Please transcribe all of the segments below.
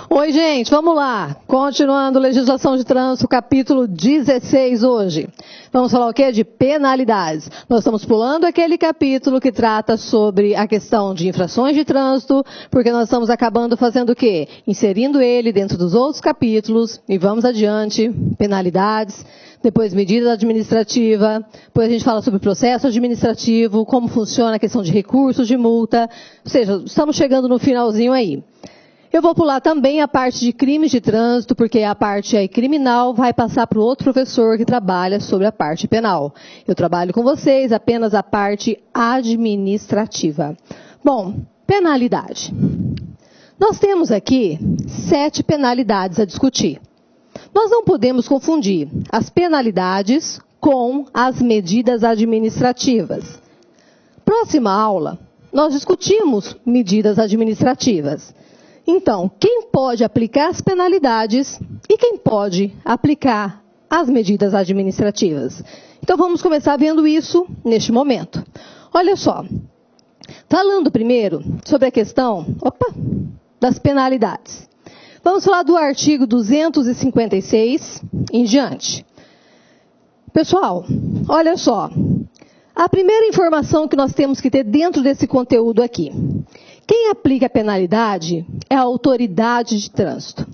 Oi, gente, vamos lá. Continuando, legislação de trânsito, capítulo 16 hoje. Vamos falar o quê? De penalidades. Nós estamos pulando aquele capítulo que trata sobre a questão de infrações de trânsito, porque nós estamos acabando fazendo o quê? Inserindo ele dentro dos outros capítulos e vamos adiante. Penalidades, depois medida administrativa, depois a gente fala sobre processo administrativo, como funciona a questão de recursos, de multa. Ou seja, estamos chegando no finalzinho aí. Eu vou pular também a parte de crimes de trânsito, porque a parte aí criminal vai passar para o outro professor que trabalha sobre a parte penal. Eu trabalho com vocês apenas a parte administrativa. Bom, penalidade. Nós temos aqui 7 penalidades a discutir. Nós não podemos confundir as penalidades com as medidas administrativas. Próxima aula, nós discutimos medidas administrativas. Então, quem pode aplicar as penalidades e quem pode aplicar as medidas administrativas? Então, vamos começar vendo isso neste momento. Olha só, falando primeiro sobre a questão das penalidades. Vamos falar do artigo 256 em diante. Pessoal, olha só. A primeira informação que nós temos que ter dentro desse conteúdo aqui. Quem aplica a penalidade é a autoridade de trânsito.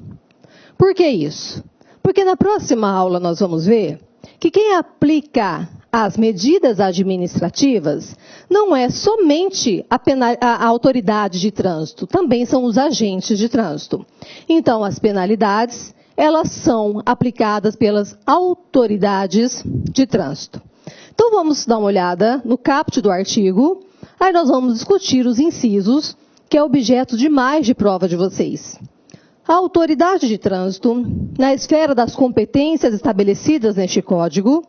Por que isso? Porque na próxima aula nós vamos ver que quem aplica as medidas administrativas não é somente a autoridade de trânsito, também são os agentes de trânsito. Então, as penalidades, elas são aplicadas pelas autoridades de trânsito. Então, vamos dar uma olhada no caput do artigo, aí nós vamos discutir os incisos, que é objeto demais de prova de vocês. A autoridade de trânsito, na esfera das competências estabelecidas neste Código,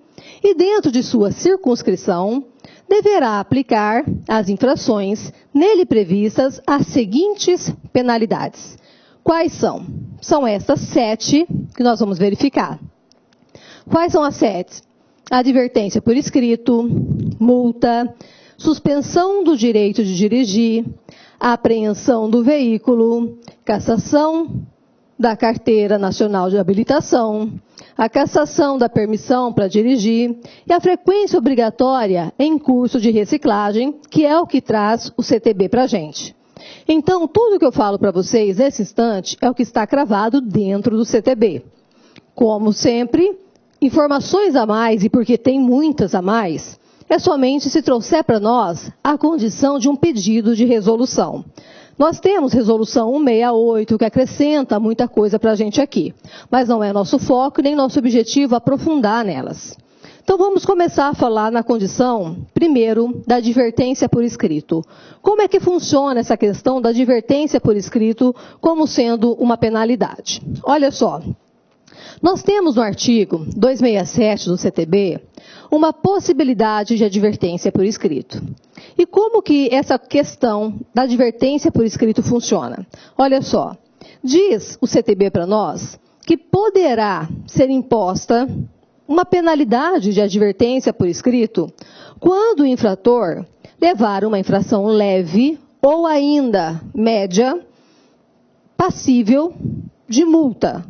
e dentro de sua circunscrição, deverá aplicar as infrações nele previstas as seguintes penalidades. Quais são? São estas 7 que nós vamos verificar. Quais são as 7? Advertência por escrito, multa, suspensão do direito de dirigir, apreensão do veículo, cassação da Carteira Nacional de Habilitação, a cassação da permissão para dirigir e a frequência obrigatória em curso de reciclagem, que é o que traz o CTB para a gente. Então, tudo que eu falo para vocês nesse instante é o que está cravado dentro do CTB. Como sempre, informações a mais, e porque tem muitas a mais, é somente se trouxer para nós a condição de um pedido de resolução. Nós temos resolução 168, que acrescenta muita coisa para a gente aqui, mas não é nosso foco nem nosso objetivo aprofundar nelas. Então vamos começar a falar na condição, primeiro, da advertência por escrito. Como é que funciona essa questão da advertência por escrito como sendo uma penalidade? Olha só, nós temos no artigo 267 do CTB uma possibilidade de advertência por escrito. E como que essa questão da advertência por escrito funciona? Olha só, diz o CTB para nós que poderá ser imposta uma penalidade de advertência por escrito quando o infrator levar uma infração leve ou ainda média passível de multa.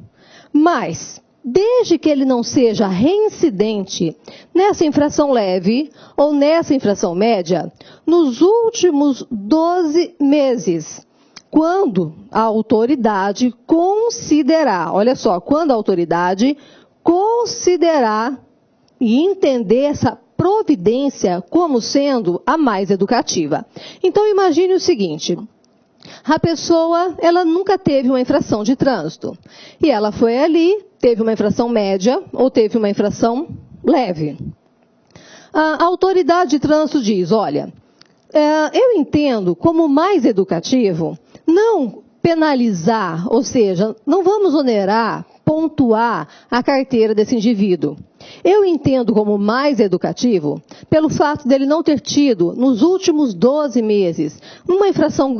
Mas, desde que ele não seja reincidente nessa infração leve ou nessa infração média, nos últimos 12 meses, quando a autoridade considerar, olha só, quando a autoridade considerar e entender essa providência como sendo a mais educativa. Então, imagine o seguinte. A pessoa, ela nunca teve uma infração de trânsito. E ela foi ali, teve uma infração média ou teve uma infração leve. A autoridade de trânsito diz, olha, eu entendo como mais educativo não penalizar, ou seja, não vamos onerar, pontuar a carteira desse indivíduo. Eu entendo como mais educativo pelo fato dele não ter tido, nos últimos 12 meses, uma infração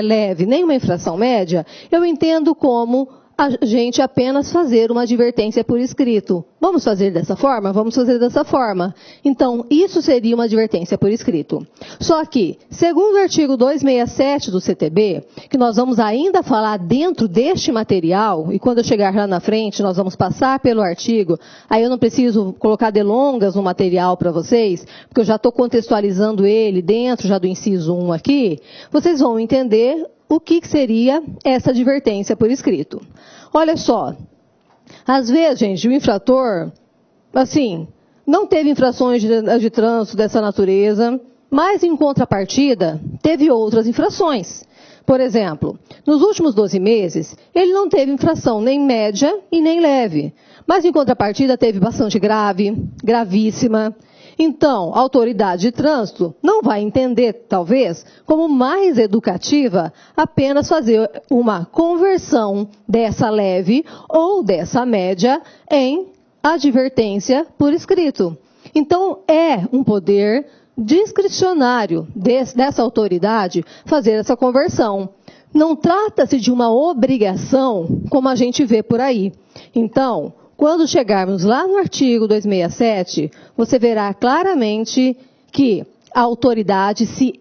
leve, nem uma infração média, eu entendo como a gente apenas fazer uma advertência por escrito. Vamos fazer dessa forma? Vamos fazer dessa forma. Então, isso seria uma advertência por escrito. Só que, segundo o artigo 267 do CTB, que nós vamos ainda falar dentro deste material, e quando eu chegar lá na frente, nós vamos passar pelo artigo, aí eu não preciso colocar delongas no material para vocês, porque eu já estou contextualizando ele dentro já do inciso 1 aqui, vocês vão entender o que seria essa advertência por escrito. Olha só. Às vezes, gente, o infrator, assim, não teve infrações de trânsito dessa natureza, mas em contrapartida, teve outras infrações. Por exemplo, nos últimos 12 meses, ele não teve infração nem média e nem leve, mas em contrapartida teve bastante grave, gravíssima. Então, a autoridade de trânsito não vai entender, talvez, como mais educativa apenas fazer uma conversão dessa leve ou dessa média em advertência por escrito. Então, é um poder discricionário dessa autoridade fazer essa conversão. Não trata-se de uma obrigação, como a gente vê por aí. Então, quando chegarmos lá no artigo 267, você verá claramente que a autoridade, se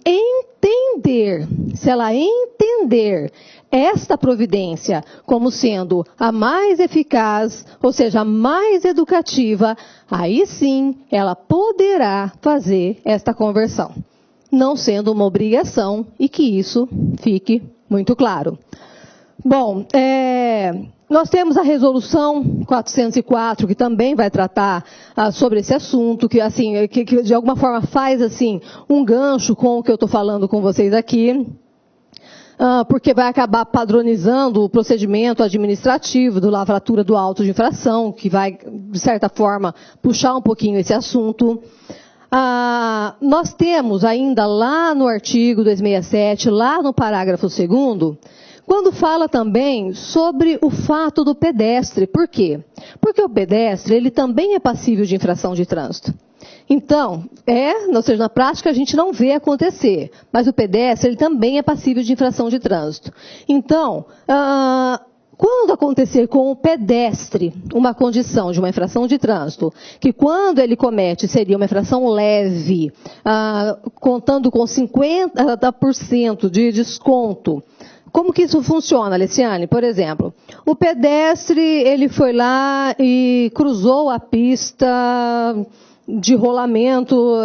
ela entender esta providência como sendo a mais eficaz, ou seja, a mais educativa, aí sim ela poderá fazer esta conversão, não sendo uma obrigação, e que isso fique muito claro. Bom, nós temos a resolução 404, que também vai tratar sobre esse assunto, que de alguma forma faz assim um gancho com o que eu estou falando com vocês aqui, porque vai acabar padronizando o procedimento administrativo do lavratura do auto de infração, que vai, de certa forma, puxar um pouquinho esse assunto. Nós temos ainda lá no artigo 267, lá no parágrafo 2º, quando fala também sobre o fato do pedestre. Por quê? Porque o pedestre, ele também é passível de infração de trânsito. Então, ou seja, na prática a gente não vê acontecer, mas o pedestre, ele também é passível de infração de trânsito. Então, quando acontecer com o pedestre uma condição de uma infração de trânsito, que quando ele comete seria uma infração leve, contando com 50% de desconto, como que isso funciona, Alessiane? Por exemplo, o pedestre, ele foi lá e cruzou a pista de rolamento,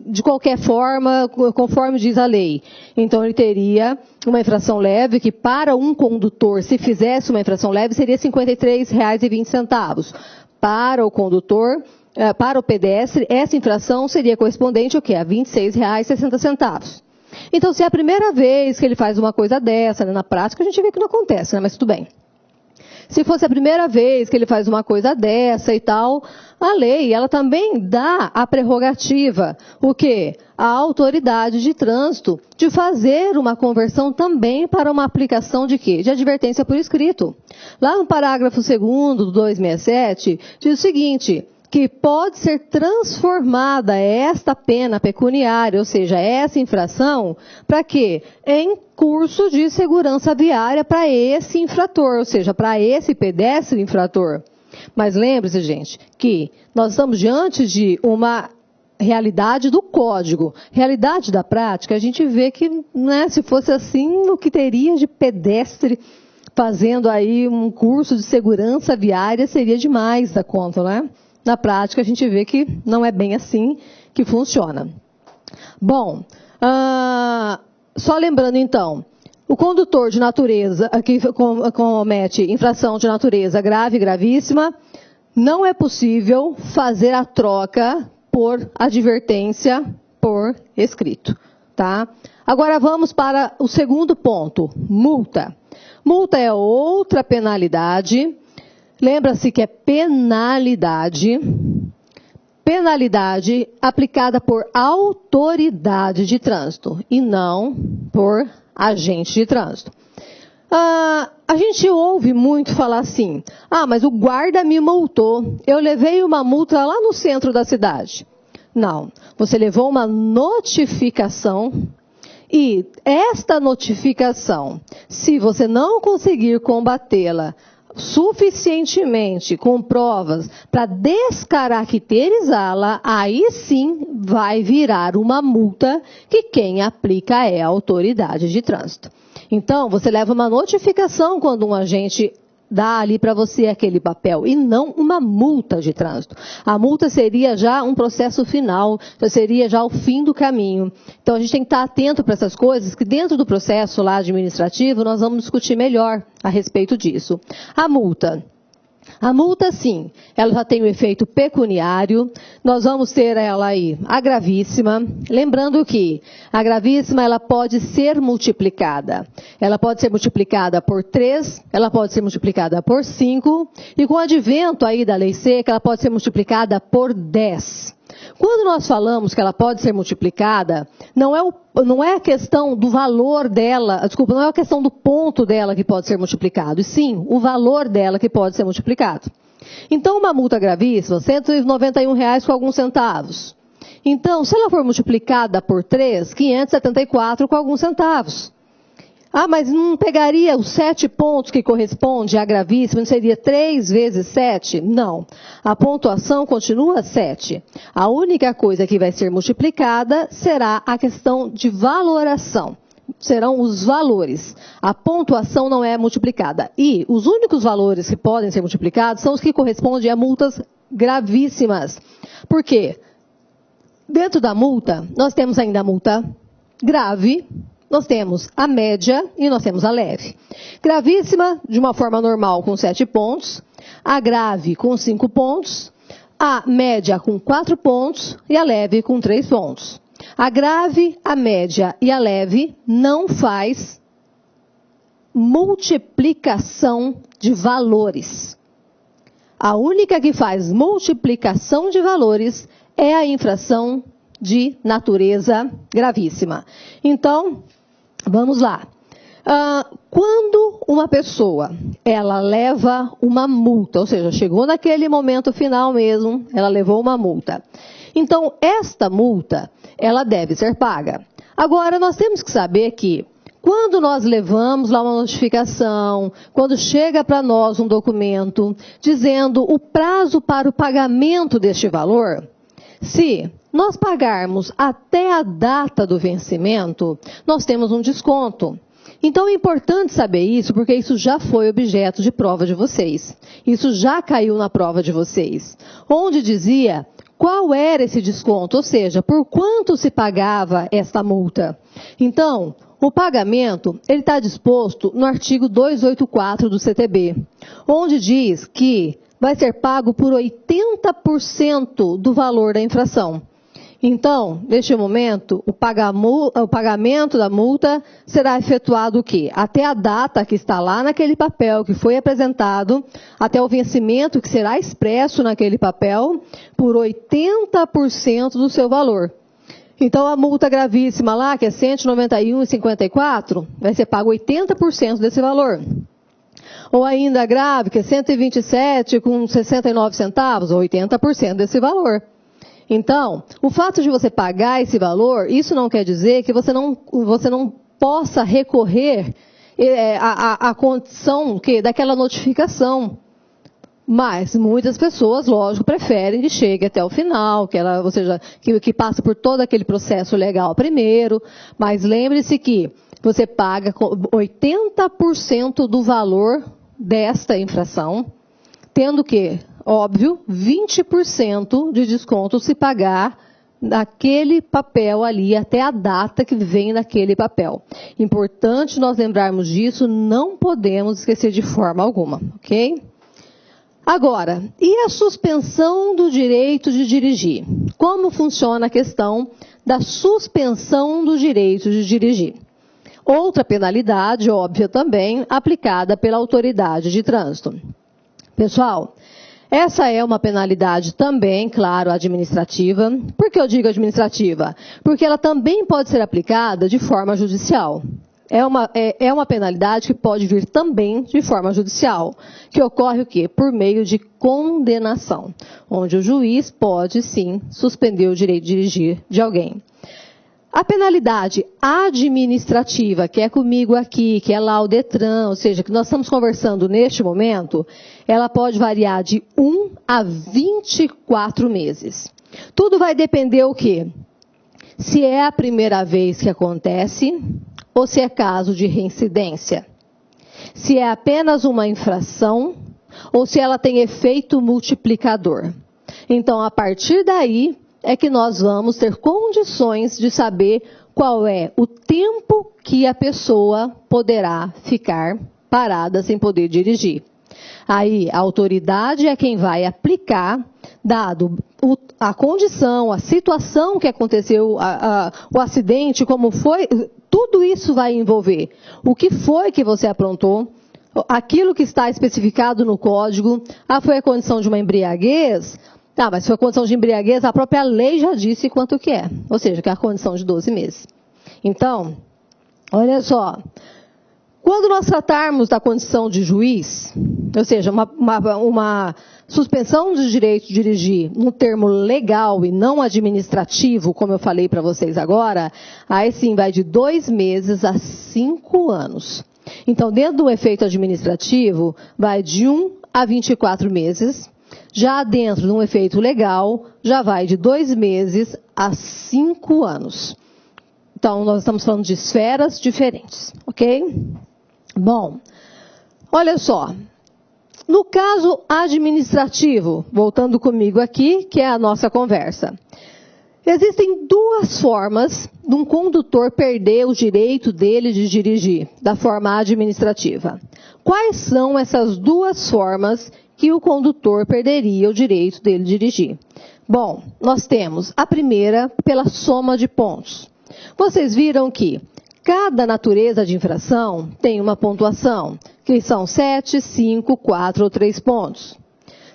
de qualquer forma, conforme diz a lei. Então, ele teria uma infração leve, que para um condutor, se fizesse uma infração leve, seria R$ 53,20. Para o condutor, para o pedestre, essa infração seria correspondente ao quê? A R$ 26,60. Então, se é a primeira vez que ele faz uma coisa dessa, né, na prática a gente vê que não acontece, né, mas tudo bem. Se fosse a primeira vez que ele faz uma coisa dessa e tal, a lei, ela também dá a prerrogativa, o quê? A autoridade de trânsito de fazer uma conversão também para uma aplicação de quê? De advertência por escrito. Lá no parágrafo 2º do 267, diz o seguinte, que pode ser transformada esta pena pecuniária, ou seja, essa infração, para quê? Em curso de segurança viária para esse infrator, ou seja, para esse pedestre infrator. Mas lembre-se, gente, que nós estamos diante de uma realidade do código. Realidade da prática, a gente vê que, né, se fosse assim, o que teria de pedestre fazendo aí um curso de segurança viária seria demais da conta, né? Na prática, a gente vê que não é bem assim que funciona. Bom, só lembrando então, o condutor de natureza que comete infração de natureza grave e gravíssima, não é possível fazer a troca por advertência por escrito, tá? Agora vamos para o segundo ponto, multa. Multa é outra penalidade. Lembra-se que é penalidade aplicada por autoridade de trânsito e não por agente de trânsito. A gente ouve muito falar assim, mas o guarda me multou, eu levei uma multa lá no centro da cidade. Não, você levou uma notificação e esta notificação, se você não conseguir combatê-la suficientemente com provas para descaracterizá-la, aí sim vai virar uma multa que quem aplica é a autoridade de trânsito. Então, você leva uma notificação quando um agente dá ali para você aquele papel e não uma multa de trânsito. A multa seria já um processo final, seria já o fim do caminho. Então a gente tem que estar atento para essas coisas, que dentro do processo lá administrativo nós vamos discutir melhor a respeito disso. A multa, sim, ela já tem o efeito pecuniário, nós vamos ter ela aí, a gravíssima. Lembrando que a gravíssima, ela pode ser multiplicada. Ela pode ser multiplicada por 3, ela pode ser multiplicada por 5, e com o advento aí da lei seca, ela pode ser multiplicada por 10. Quando nós falamos que ela pode ser multiplicada, não é a questão do valor dela, não é a questão do ponto dela que pode ser multiplicado, e sim o valor dela que pode ser multiplicado. Então, uma multa gravíssima, R$ 191,00 com alguns centavos. Então, se ela for multiplicada por 3, R$ 574 com alguns centavos. Ah, mas não pegaria os 7 pontos que corresponde à gravíssima, não seria 3 vezes 7? Não. A pontuação continua 7. A única coisa que vai ser multiplicada será a questão de valoração. Serão os valores. A pontuação não é multiplicada. E os únicos valores que podem ser multiplicados são os que correspondem a multas gravíssimas. Por quê? Dentro da multa, nós temos ainda a multa grave, nós temos a média e nós temos a leve. Gravíssima, de uma forma normal, com 7 pontos. A grave, com 5 pontos. A média, com 4 pontos. E a leve, com 3 pontos. A grave, a média e a leve não faz multiplicação de valores. A única que faz multiplicação de valores é a infração de natureza gravíssima. Então, vamos lá. Quando uma pessoa, ela leva uma multa, ou seja, chegou naquele momento final mesmo, ela levou uma multa. Então, esta multa, ela deve ser paga. Agora, nós temos que saber que, quando nós levamos lá uma notificação, quando chega para nós um documento dizendo o prazo para o pagamento deste valor, se nós pagarmos até a data do vencimento, nós temos um desconto. Então é importante saber isso, porque isso já foi objeto de prova de vocês. Isso já caiu na prova de vocês. Onde dizia qual era esse desconto, ou seja, por quanto se pagava esta multa. Então, o pagamento, ele está disposto no artigo 284 do CTB, onde diz que vai ser pago por 80% do valor da infração. Então, neste momento, o pagamento da multa será efetuado o quê? Até a data que está lá naquele papel que foi apresentado, até o vencimento que será expresso naquele papel, por 80% do seu valor. Então, a multa gravíssima lá, que é R$ 191,54, vai ser pago 80% desse valor. Ou ainda a grave, que é R$ 127,69, 80% desse valor. Então, o fato de você pagar esse valor, isso não quer dizer que você não possa recorrer à condição daquela notificação. Mas muitas pessoas, lógico, preferem que chegue até o final, ou seja, que passe por todo aquele processo legal primeiro. Mas lembre-se que você paga 80% do valor desta infração, tendo que, óbvio, 20% de desconto se pagar naquele papel ali, até a data que vem naquele papel. Importante nós lembrarmos disso, não podemos esquecer de forma alguma, ok? Agora, e a suspensão do direito de dirigir? Como funciona a questão da suspensão do direito de dirigir? Outra penalidade, óbvia também, aplicada pela autoridade de trânsito. Pessoal, essa é uma penalidade também, claro, administrativa. Por que eu digo administrativa? Porque ela também pode ser aplicada de forma judicial. É uma penalidade que pode vir também de forma judicial, que ocorre o quê? Por meio de condenação, onde o juiz pode, sim, suspender o direito de dirigir de alguém. A penalidade administrativa, que é comigo aqui, que é lá o Detran, ou seja, que nós estamos conversando neste momento, ela pode variar de 1 a 24 meses. Tudo vai depender o quê? Se é a primeira vez que acontece ou se é caso de reincidência. Se é apenas uma infração ou se ela tem efeito multiplicador. Então, a partir daí, é que nós vamos ter condições de saber qual é o tempo que a pessoa poderá ficar parada sem poder dirigir. Aí, a autoridade é quem vai aplicar, dado a condição, a situação que aconteceu, o acidente, como foi, tudo isso vai envolver o que foi que você aprontou, aquilo que está especificado no código, foi a condição de uma embriaguez. Mas se for a condição de embriaguez, a própria lei já disse quanto que é. Ou seja, que é a condição de 12 meses. Então, olha só. Quando nós tratarmos da condição de juiz, ou seja, uma suspensão do direito de dirigir no termo legal e não administrativo, como eu falei para vocês agora, aí sim vai de 2 meses a 5 anos. Então, dentro do efeito administrativo, vai de 1 a 24 meses. Já dentro de um efeito legal, já vai de 2 meses a 5 anos. Então, nós estamos falando de esferas diferentes, ok? Bom, olha só. No caso administrativo, voltando comigo aqui, que é a nossa conversa. Existem 2 formas de um condutor perder o direito dele de dirigir, da forma administrativa. Quais são essas 2 formas que o condutor perderia o direito dele de dirigir? Bom, nós temos a primeira pela soma de pontos. Vocês viram que cada natureza de infração tem uma pontuação, que são 7, 5, 4 ou 3 pontos.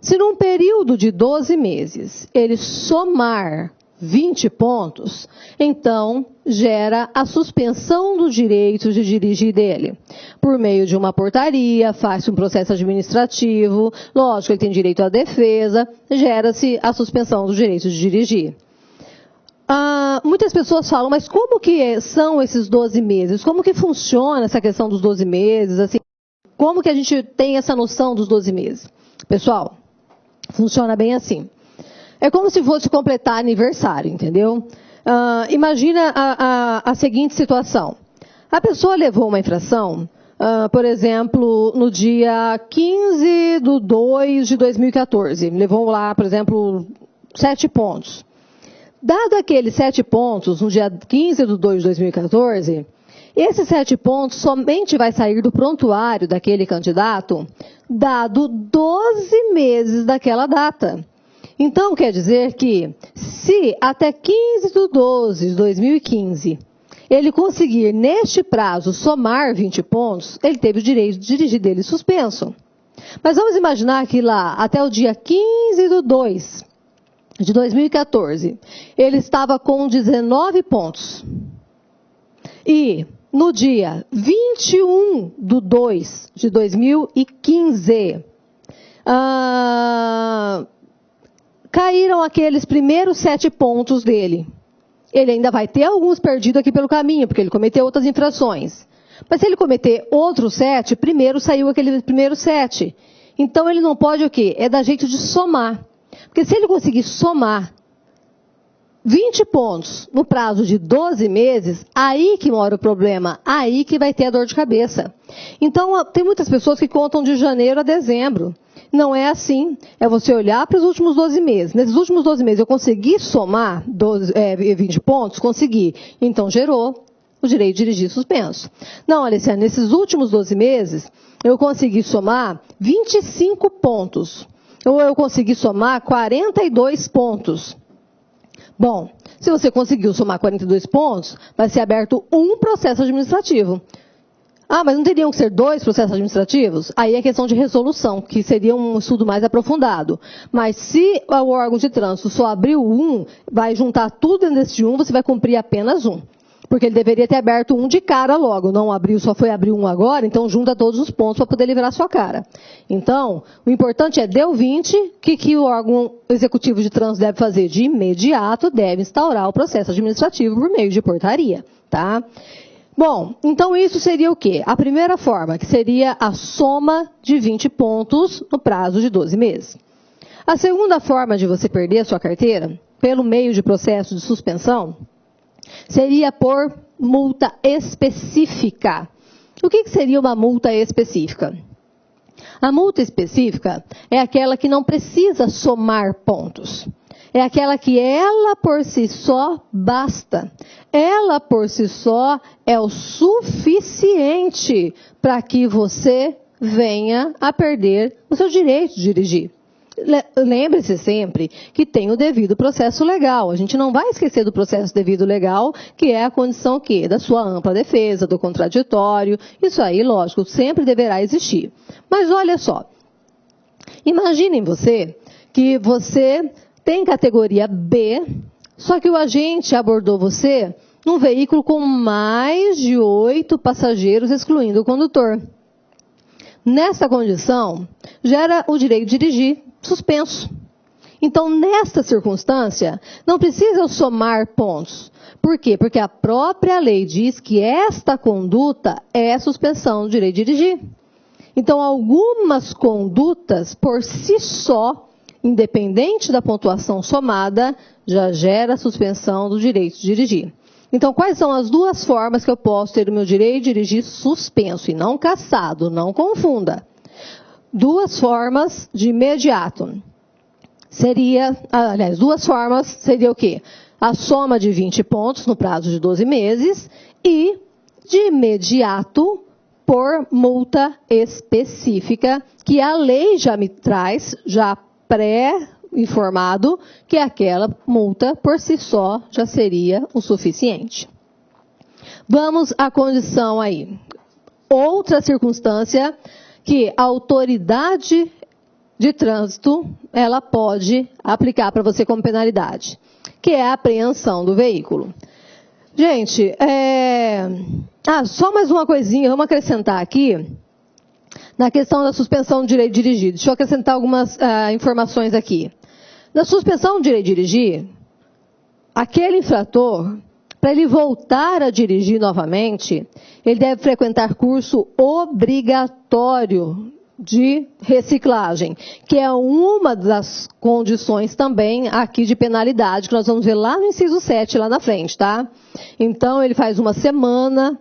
Se num período de 12 meses ele somar 20 pontos, então gera a suspensão do direito de dirigir dele. Por meio de uma portaria, faz um processo administrativo, lógico, ele tem direito à defesa, gera-se a suspensão do direito de dirigir. Muitas pessoas falam, mas como que são esses 12 meses? Como que funciona essa questão dos 12 meses? Assim, como que a gente tem essa noção dos 12 meses? Pessoal, funciona bem assim. É como se fosse completar aniversário, entendeu? Imagina a seguinte situação. A pessoa levou uma infração, por exemplo, no dia 15 de 2 de 2014. Levou lá, por exemplo, 7 pontos. Dado aqueles 7 pontos, no dia 15 de 2 de 2014, esses 7 pontos somente vai sair do prontuário daquele candidato, dado 12 meses daquela data. Então, quer dizer que, se até 15 de 12 de 2015, ele conseguir, neste prazo, somar 20 pontos, ele teve o direito de dirigir dele suspenso. Mas vamos imaginar que lá, até o dia 15 de 2 de 2014, ele estava com 19 pontos. E, no dia 21 de 2 de 2015, caíram aqueles primeiros 7 pontos dele. Ele ainda vai ter alguns perdidos aqui pelo caminho, porque ele cometeu outras infrações. Mas se ele cometer outros 7, primeiro saiu aquele primeiro 7. Então ele não pode o quê? É dar jeito de somar. Porque se ele conseguir somar 20 pontos no prazo de 12 meses, aí que mora o problema, aí que vai ter a dor de cabeça. Então, tem muitas pessoas que contam de janeiro a dezembro. Não é assim. É você olhar para os últimos 12 meses. Nesses últimos 12 meses eu consegui somar 20 pontos? Consegui. Então gerou o direito de dirigir suspenso. Não, Alessiane, nesses últimos 12 meses eu consegui somar 25 pontos. Ou eu consegui somar 42 pontos. Bom, se você conseguiu somar 42 pontos, vai ser aberto um processo administrativo. Mas não teriam que ser 2 processos administrativos? Aí é questão de resolução, que seria um estudo mais aprofundado. Mas se o órgão de trânsito só abriu um, vai juntar tudo dentro desse um, você vai cumprir apenas um. Porque ele deveria ter aberto um de cara logo, não abriu, só foi abrir um agora, então junta todos os pontos para poder liberar sua cara. Então, o importante é, deu 20, o que o órgão executivo de trânsito deve fazer? De imediato, deve instaurar o processo administrativo por meio de portaria, tá? Bom, então isso seria o quê? A primeira forma, que seria a soma de 20 pontos no prazo de 12 meses. A segunda forma de você perder a sua carteira, pelo meio de processo de suspensão, seria por multa específica. O que seria uma multa específica? A multa específica é aquela que não precisa somar pontos. É aquela que ela por si só basta. Ela por si só é o suficiente para que você venha a perder o seu direito de dirigir. Lembre-se sempre que tem o devido processo legal. A gente não vai esquecer do processo devido legal, que é a condição que da sua ampla defesa, do contraditório. Isso aí, lógico, sempre deverá existir. Mas olha só, imaginem que você tem categoria B, só que o agente abordou você num veículo com mais de 8 passageiros, excluindo o condutor. Nessa condição, gera o direito de dirigir suspenso. Então, nesta circunstância, não precisa somar pontos. Por quê? Porque a própria lei diz que esta conduta é suspensão do direito de dirigir. Então, algumas condutas, por si só, independente da pontuação somada, já gera suspensão do direito de dirigir. Então, quais são as duas formas que eu posso ter o meu direito de dirigir suspenso e não cassado? Não confunda. Duas formas de imediato. Duas formas seria o quê? A soma de 20 pontos no prazo de 12 meses e, de imediato, por multa específica, que a lei já me traz, já pré-informado, que aquela multa por si só já seria o suficiente. Vamos à condição aí. Outra circunstância que a autoridade de trânsito, ela pode aplicar para você como penalidade, que é a apreensão do veículo. Gente, só mais uma coisinha, vamos acrescentar aqui, na questão da suspensão do direito de dirigir. Deixa eu acrescentar algumas informações aqui. Na suspensão do direito de dirigir, aquele infrator, para ele voltar a dirigir novamente, ele deve frequentar curso obrigatório de reciclagem, que é uma das condições também aqui de penalidade, que nós vamos ver lá no inciso 7, lá na frente, tá? Então, ele faz uma semana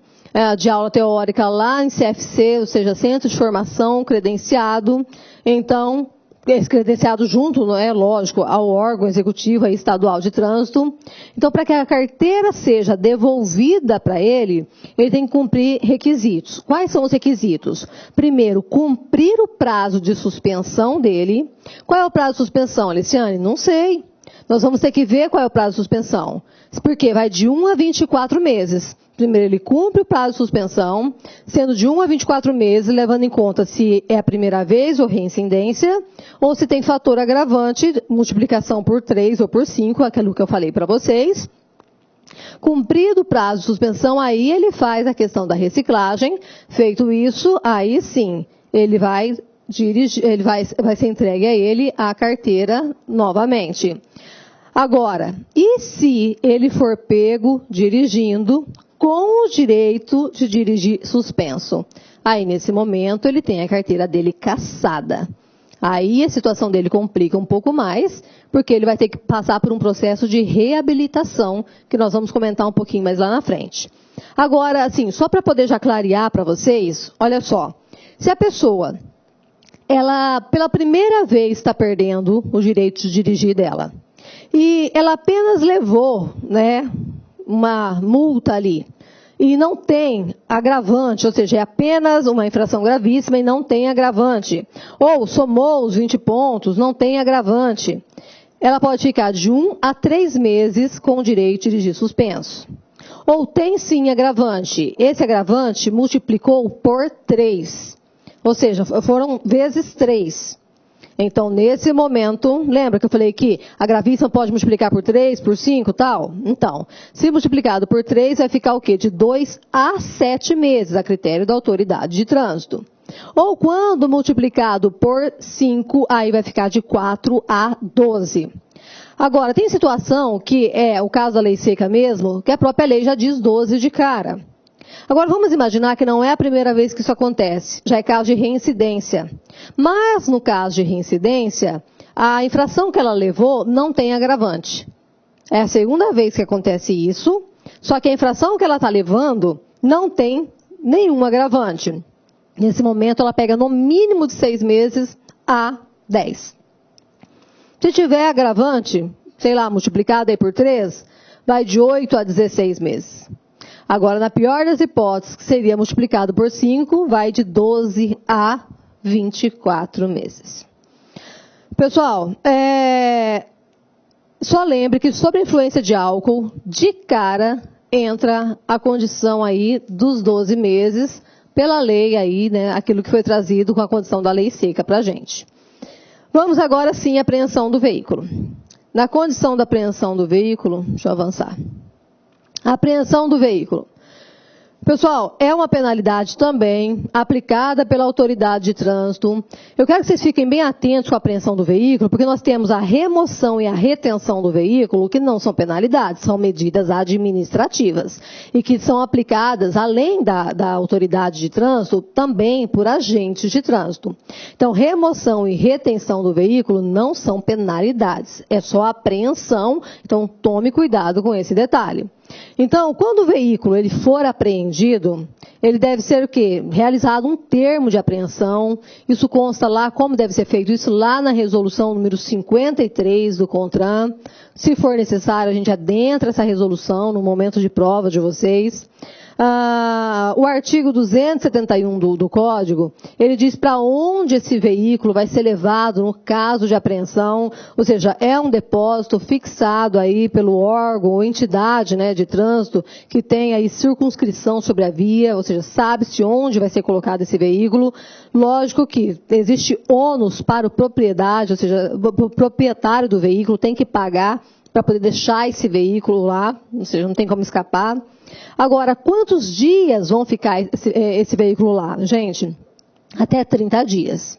de aula teórica lá em CFC, ou seja, Centro de Formação Credenciado. Então, esse credenciado junto, não é lógico, ao órgão executivo aí, estadual de trânsito. Então, para que a carteira seja devolvida para ele, ele tem que cumprir requisitos. Quais são os requisitos? Primeiro, cumprir o prazo de suspensão dele. Qual é o prazo de suspensão, Aliciane? Não sei. Nós vamos ter que ver qual é o prazo de suspensão. Porque vai de 1 a 24 meses. Primeiro, ele cumpre o prazo de suspensão, sendo de 1 a 24 meses, levando em conta se é a primeira vez ou reincidência, ou se tem fator agravante, multiplicação por 3 ou por 5, aquilo que eu falei para vocês. Cumprido o prazo de suspensão, aí ele faz a questão da reciclagem. Feito isso, aí sim, ele vai ser entregue a ele a carteira novamente. Agora, e se ele for pego dirigindo com o direito de dirigir suspenso? Aí, nesse momento, ele tem a carteira dele cassada. Aí, a situação dele complica um pouco mais, porque ele vai ter que passar por um processo de reabilitação, que nós vamos comentar um pouquinho mais lá na frente. Agora, assim, só para poder já clarear para vocês, olha só. Se a pessoa, ela, pela primeira vez, está perdendo o direito de dirigir dela, e ela apenas levou, uma multa ali, e não tem agravante, ou seja, é apenas uma infração gravíssima e não tem agravante, ou somou os 20 pontos, não tem agravante, ela pode ficar de 1 a 3 meses com o direito de dirigir suspenso. Ou tem sim agravante, esse agravante multiplicou por 3, ou seja, foram vezes 3. Então, nesse momento, lembra que eu falei que a gravíssima pode multiplicar por 3, por 5 e tal? Então, se multiplicado por 3, vai ficar o quê? De 2 a 7 meses, a critério da autoridade de trânsito. Ou quando multiplicado por 5, aí vai ficar de 4 a 12. Agora, tem situação que é o caso da lei seca mesmo, que a própria lei já diz 12 de cara. Agora, vamos imaginar que não é a primeira vez que isso acontece, já é caso de reincidência. Mas, no caso de reincidência, a infração que ela levou não tem agravante. É a segunda vez que acontece isso, só que a infração que ela está levando não tem nenhum agravante. Nesse momento, ela pega no mínimo de 6 meses a 10. Se tiver agravante, sei lá, multiplicado aí por 3, vai de 8 a 16 meses. Agora, na pior das hipóteses, que seria multiplicado por 5, vai de 12 a 24 meses. Pessoal, só lembre que sobre a influência de álcool, de cara, entra a condição aí dos 12 meses, pela lei aí, né, aquilo que foi trazido com a condição da lei seca para a gente. Vamos agora sim à apreensão do veículo. Na condição da apreensão do veículo, deixa eu avançar. A apreensão do veículo. Pessoal, é uma penalidade também aplicada pela autoridade de trânsito. Eu quero que vocês fiquem bem atentos com a apreensão do veículo, porque nós temos a remoção e a retenção do veículo, que não são penalidades, são medidas administrativas. E que são aplicadas, além da autoridade de trânsito, também por agentes de trânsito. Então, remoção e retenção do veículo não são penalidades, é só apreensão. Então, tome cuidado com esse detalhe. Então, quando o veículo ele for apreendido, ele deve ser o quê? Realizado um termo de apreensão. Isso consta lá, como deve ser feito isso, lá na resolução número 53 do CONTRAN. Se for necessário, a gente adentra essa resolução no momento de prova de vocês. O artigo 271 do Código, ele diz para onde esse veículo vai ser levado no caso de apreensão, ou seja, é um depósito fixado aí pelo órgão ou entidade, né, de trânsito que tem aí circunscrição sobre a via, ou seja, sabe-se onde vai ser colocado esse veículo. Lógico que existe ônus para o propriedade, ou seja, o proprietário do veículo tem que pagar para poder deixar esse veículo lá, ou seja, não tem como escapar. Agora, quantos dias vão ficar esse veículo lá? Gente, até 30 dias.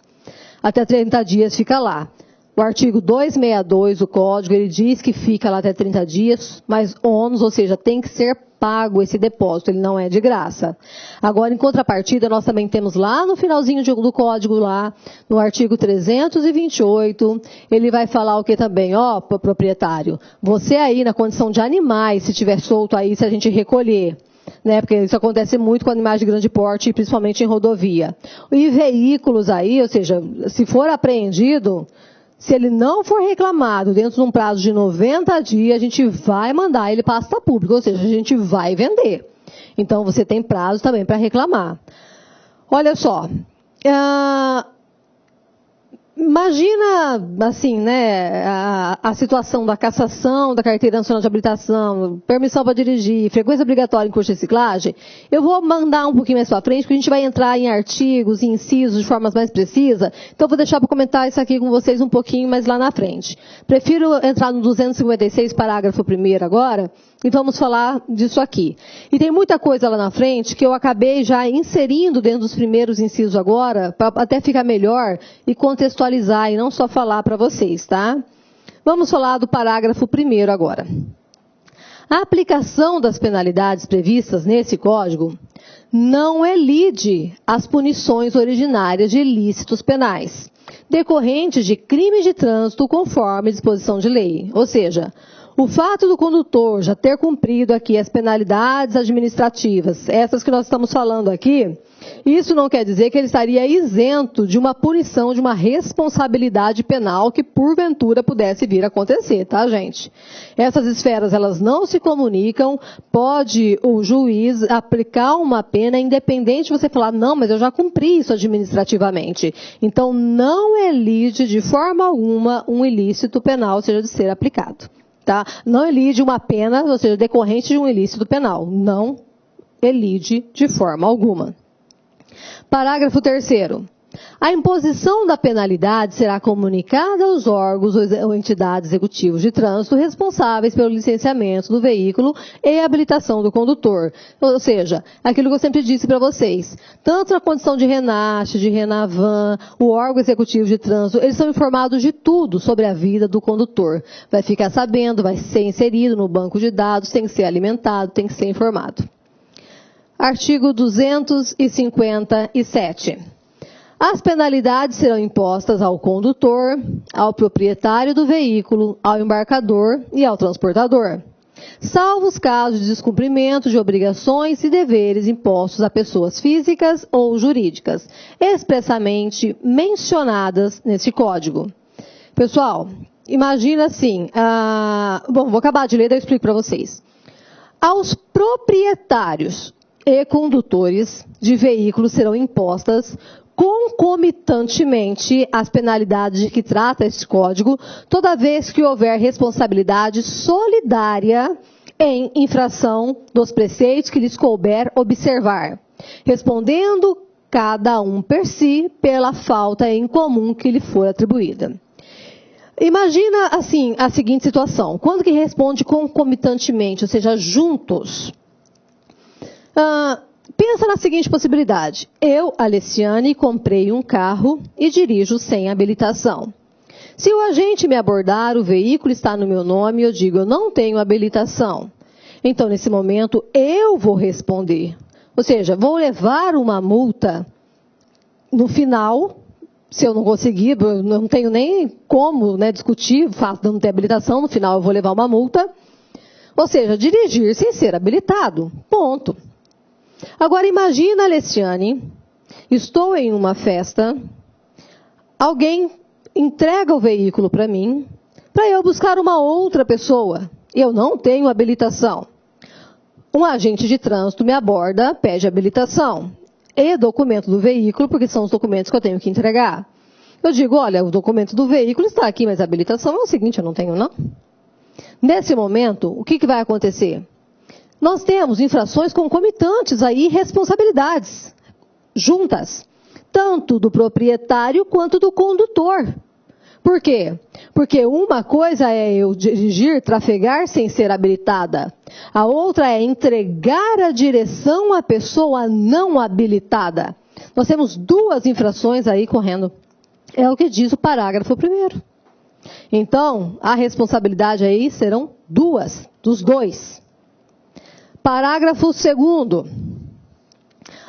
Até 30 dias fica lá. O artigo 262 do Código, ele diz que fica lá até 30 dias, mas ônus, ou seja, tem que ser pago esse depósito, ele não é de graça. Agora, em contrapartida, nós também temos lá no finalzinho do Código, lá no artigo 328, ele vai falar o que também? Ó, proprietário, você aí na condição de animais, se tiver solto aí, se a gente recolher, né, porque isso acontece muito com animais de grande porte, principalmente em rodovia. E veículos aí, ou seja, se for apreendido, se ele não for reclamado dentro de um prazo de 90 dias, a gente vai mandar ele para a pasta pública, ou seja, a gente vai vender. Então, você tem prazo também para reclamar. Olha só, imagina, assim, né, a situação da cassação da Carteira Nacional de Habilitação, permissão para dirigir, frequência obrigatória em curso de reciclagem. Eu vou mandar um pouquinho mais para frente, porque a gente vai entrar em artigos e incisos de forma mais precisa. Então, eu vou deixar para comentar isso aqui com vocês um pouquinho mais lá na frente. Prefiro entrar no 256, parágrafo 1º agora, e vamos falar disso aqui. E tem muita coisa lá na frente que eu acabei já inserindo dentro dos primeiros incisos agora, para até ficar melhor e contextualizar e não só falar para vocês, tá? Vamos falar do parágrafo 1º agora. A aplicação das penalidades previstas nesse Código não elide as punições originárias de ilícitos penais, decorrentes de crimes de trânsito conforme disposição de lei. Ou seja, o fato do condutor já ter cumprido aqui as penalidades administrativas, essas que nós estamos falando aqui, isso não quer dizer que ele estaria isento de uma punição, de uma responsabilidade penal que porventura pudesse vir a acontecer, tá, gente? Essas esferas, elas não se comunicam, pode o juiz aplicar uma pena, independente de você falar, não, mas eu já cumpri isso administrativamente. Então, não elide de forma alguma um ilícito penal, seja de ser aplicado. Tá? Não elide uma pena, ou seja, decorrente de um ilícito penal. Não elide de forma alguma. Parágrafo 3º. A imposição da penalidade será comunicada aos órgãos ou entidades executivos de trânsito responsáveis pelo licenciamento do veículo e habilitação do condutor. Ou seja, aquilo que eu sempre disse para vocês, tanto na condição de RENAST, de RENAVAN, o órgão executivo de trânsito, eles são informados de tudo sobre a vida do condutor. Vai ficar sabendo, vai ser inserido no banco de dados, tem que ser alimentado, tem que ser informado. Artigo 257. As penalidades serão impostas ao condutor, ao proprietário do veículo, ao embarcador e ao transportador, salvo os casos de descumprimento de obrigações e deveres impostos a pessoas físicas ou jurídicas, expressamente mencionadas neste Código. Pessoal, imagina assim, vou acabar de ler, daí eu explico para vocês. Aos proprietários e condutores de veículos serão impostas concomitantemente as penalidades de que trata este Código, toda vez que houver responsabilidade solidária em infração dos preceitos que lhes couber observar, respondendo cada um per si pela falta em comum que lhe for atribuída. Imagina assim a seguinte situação, quando que responde concomitantemente, ou seja, juntos. Pensa na seguinte possibilidade. Eu, Alessiane, comprei um carro e dirijo sem habilitação. Se o agente me abordar, o veículo está no meu nome e eu digo, eu não tenho habilitação. Então, nesse momento, eu vou responder. Ou seja, vou levar uma multa no final, se eu não conseguir, eu não tenho nem como discutir o fato de eu não ter habilitação, no final eu vou levar uma multa. Ou seja, dirigir sem ser habilitado. Ponto. Agora imagina, Alessiane, estou em uma festa, alguém entrega o veículo para mim, para eu buscar uma outra pessoa. Eu não tenho habilitação. Um agente de trânsito me aborda, pede habilitação e documento do veículo, porque são os documentos que eu tenho que entregar. Eu digo, olha, o documento do veículo está aqui, mas a habilitação é o seguinte, eu não tenho não. Nesse momento, o que vai acontecer? Nós temos infrações concomitantes aí, responsabilidades juntas, tanto do proprietário quanto do condutor. Por quê? Porque uma coisa é eu dirigir, trafegar sem ser habilitada. A outra é entregar a direção à pessoa não habilitada. Nós temos duas infrações aí correndo. É o que diz o parágrafo 1º. Então, a responsabilidade aí serão duas, dos dois. Parágrafo 2º.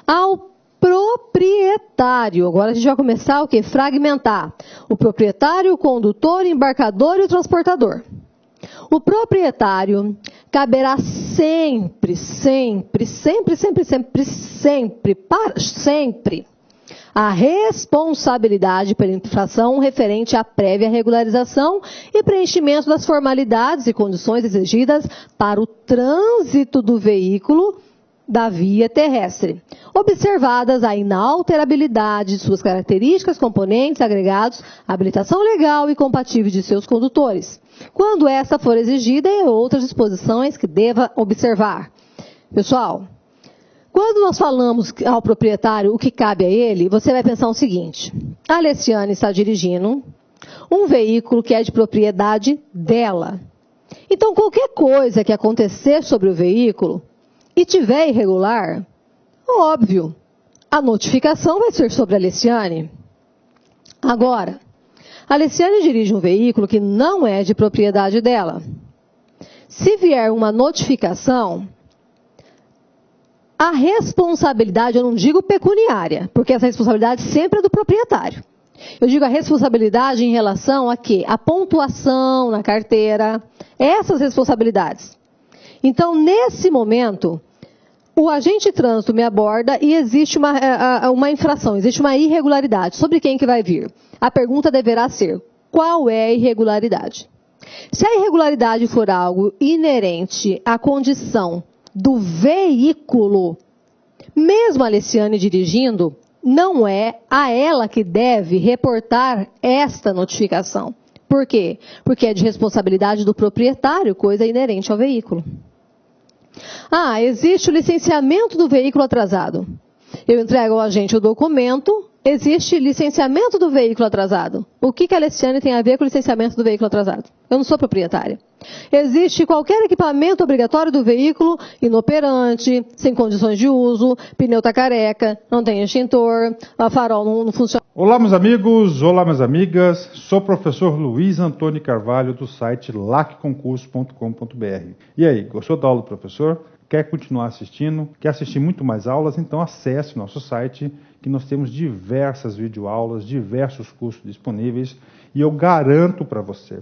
Ao proprietário, agora a gente vai começar o quê? Fragmentar. O proprietário, o condutor, o embarcador e o transportador. O proprietário caberá sempre a responsabilidade pela infração referente à prévia regularização e preenchimento das formalidades e condições exigidas para o trânsito do veículo da via terrestre, observadas a inalterabilidade de suas características, componentes, agregados, habilitação legal e compatível de seus condutores, quando esta for exigida e outras disposições que deva observar. Pessoal, quando nós falamos ao proprietário o que cabe a ele, você vai pensar o seguinte, a Alessiane está dirigindo um veículo que é de propriedade dela. Então, qualquer coisa que acontecer sobre o veículo e tiver irregular, óbvio, a notificação vai ser sobre a Alessiane. Agora, a Alessiane dirige um veículo que não é de propriedade dela. Se vier uma notificação, a responsabilidade, eu não digo pecuniária, porque essa responsabilidade sempre é do proprietário. Eu digo a responsabilidade em relação a quê? A pontuação na carteira, essas responsabilidades. Então, nesse momento, o agente de trânsito me aborda e existe uma infração, existe uma irregularidade. Sobre quem que vai vir? A pergunta deverá ser, qual é a irregularidade? Se a irregularidade for algo inerente à condição do veículo, mesmo a Alessiane dirigindo, não é a ela que deve reportar esta notificação. Por quê? Porque é de responsabilidade do proprietário, coisa inerente ao veículo. Existe o licenciamento do veículo atrasado. Eu entrego ao agente o documento, Existe licenciamento do veículo atrasado. O que a Alessiane tem a ver com o licenciamento do veículo atrasado? Eu não sou proprietária. Existe qualquer equipamento obrigatório do veículo inoperante, sem condições de uso, pneu está careca, não tem extintor, a farol não funciona. Olá, meus amigos, olá, minhas amigas. Sou o professor Luiz Antônio Carvalho do site lacconcurso.com.br. E aí, gostou da aula do professor? Quer continuar assistindo? Quer assistir muito mais aulas? Então acesse o nosso site, que nós temos diversas videoaulas, diversos cursos disponíveis. E eu garanto para você,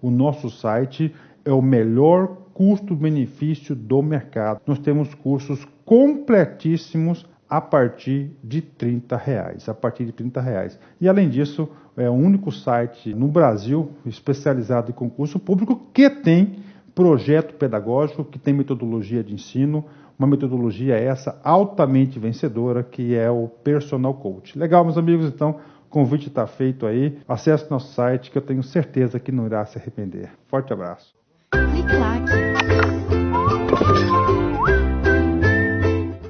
o nosso site é o melhor custo-benefício do mercado. Nós temos cursos completíssimos a partir de R$30. E além disso, é o único site no Brasil especializado em concurso público que tem projeto pedagógico, que tem metodologia de ensino, uma metodologia essa altamente vencedora, que é o Personal Coach. Legal, meus amigos? Então, o convite está feito aí. Acesse nosso site, que eu tenho certeza que não irá se arrepender. Forte abraço. Clique lá.